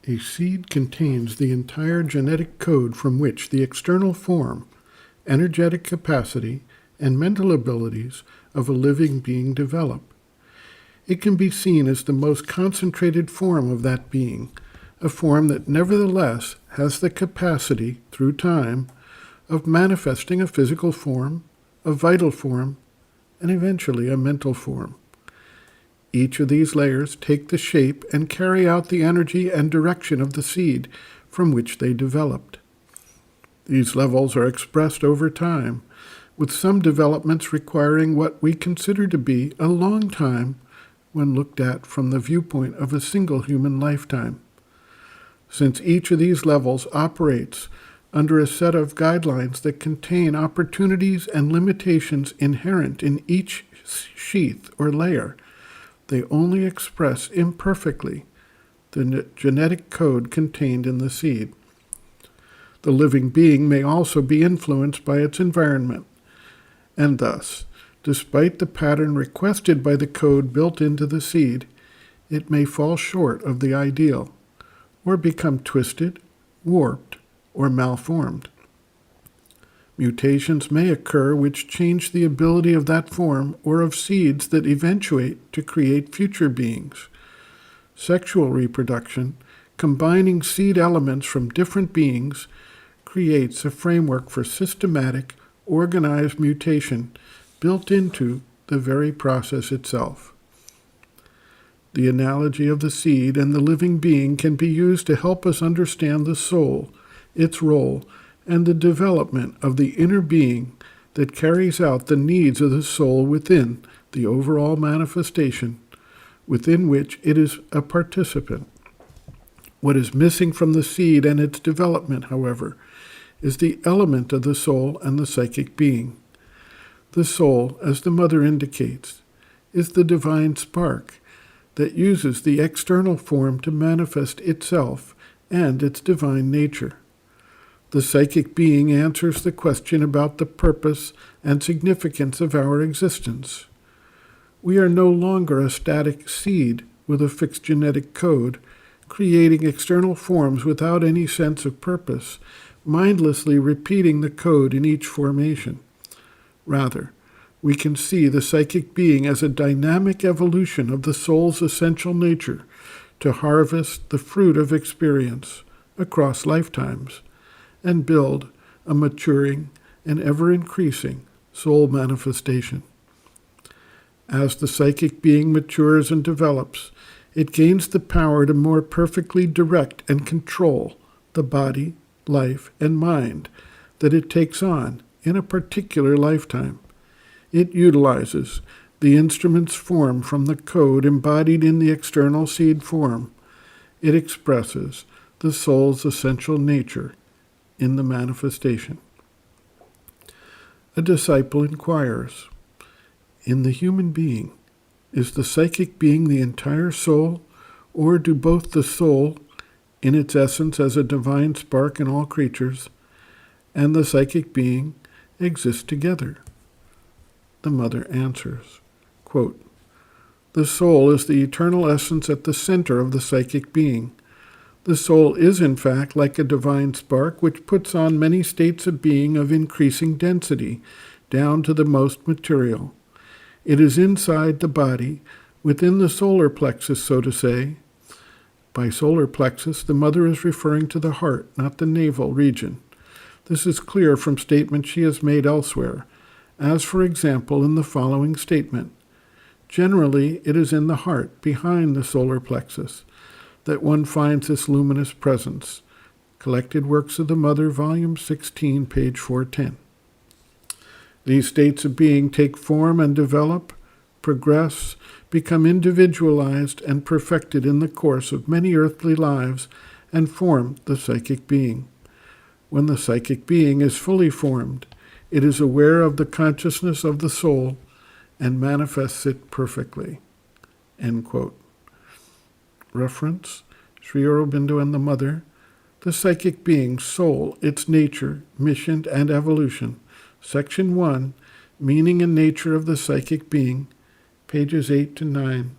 A seed contains the entire genetic code from which the external form, energetic capacity, and mental abilities of a living being develop. It can be seen as the most concentrated form of that being, a form that nevertheless has the capacity, through time, of manifesting a physical form, a vital form, and eventually a mental form. Each of these layers take the shape and carry out the energy and direction of the seed from which they developed. These levels are expressed over time, with some developments requiring what we consider to be a long time when looked at from the viewpoint of a single human lifetime. Since each of these levels operates under a set of guidelines that contain opportunities and limitations inherent in each sheath or layer, they only express imperfectly the genetic code contained in the seed. The living being may also be influenced by its environment, and thus, despite the pattern requested by the code built into the seed, it may fall short of the ideal, or become twisted, warped, or malformed. Mutations may occur which change the ability of that form or of seeds that eventuate to create future beings. Sexual reproduction, combining seed elements from different beings, creates a framework for systematic, organized mutation built into the very process itself. The analogy of the seed and the living being can be used to help us understand the soul, its role, and the development of the inner being that carries out the needs of the soul within the overall manifestation, within which it is a participant. What is missing from the seed and its development, however, is the element of the soul and the psychic being. The soul, as the mother indicates, is the divine spark that uses the external form to manifest itself and its divine nature. The psychic being answers the question about the purpose and significance of our existence. We are no longer a static seed with a fixed genetic code, creating external forms without any sense of purpose, mindlessly repeating the code in each formation. Rather, we can see the psychic being as a dynamic evolution of the soul's essential nature to harvest the fruit of experience across lifetimes and build a maturing and ever-increasing soul manifestation. As the psychic being matures and develops, it gains the power to more perfectly direct and control the body, life, and mind that it takes on in a particular lifetime. It utilizes the instruments formed from the code embodied in the external seed form. It expresses the soul's essential nature in the manifestation. A disciple inquires, in the human being, is the psychic being the entire soul, or do both the soul, in its essence as a divine spark in all creatures, and the psychic being exist together? The mother answers, quote, the soul is the eternal essence at the center of the psychic being. The soul is, in fact, like a divine spark which puts on many states of being of increasing density, down to the most material. It is inside the body, within the solar plexus, so to say. By solar plexus, the mother is referring to the heart, not the navel region. This is clear from statements she has made elsewhere, as, for example, in the following statement. Generally, it is in the heart, behind the solar plexus, that one finds this luminous presence. Collected Works of the Mother, Volume 16, page 410. These states of being take form and develop, progress, become individualized and perfected in the course of many earthly lives, and form the psychic being. When the psychic being is fully formed, it is aware of the consciousness of the soul and manifests it perfectly. End quote. Reference, Sri Aurobindo and the Mother, The Psychic Being, Soul, Its Nature, Mission, and Evolution, Section 1, Meaning and Nature of the Psychic Being, pages 8 to 9.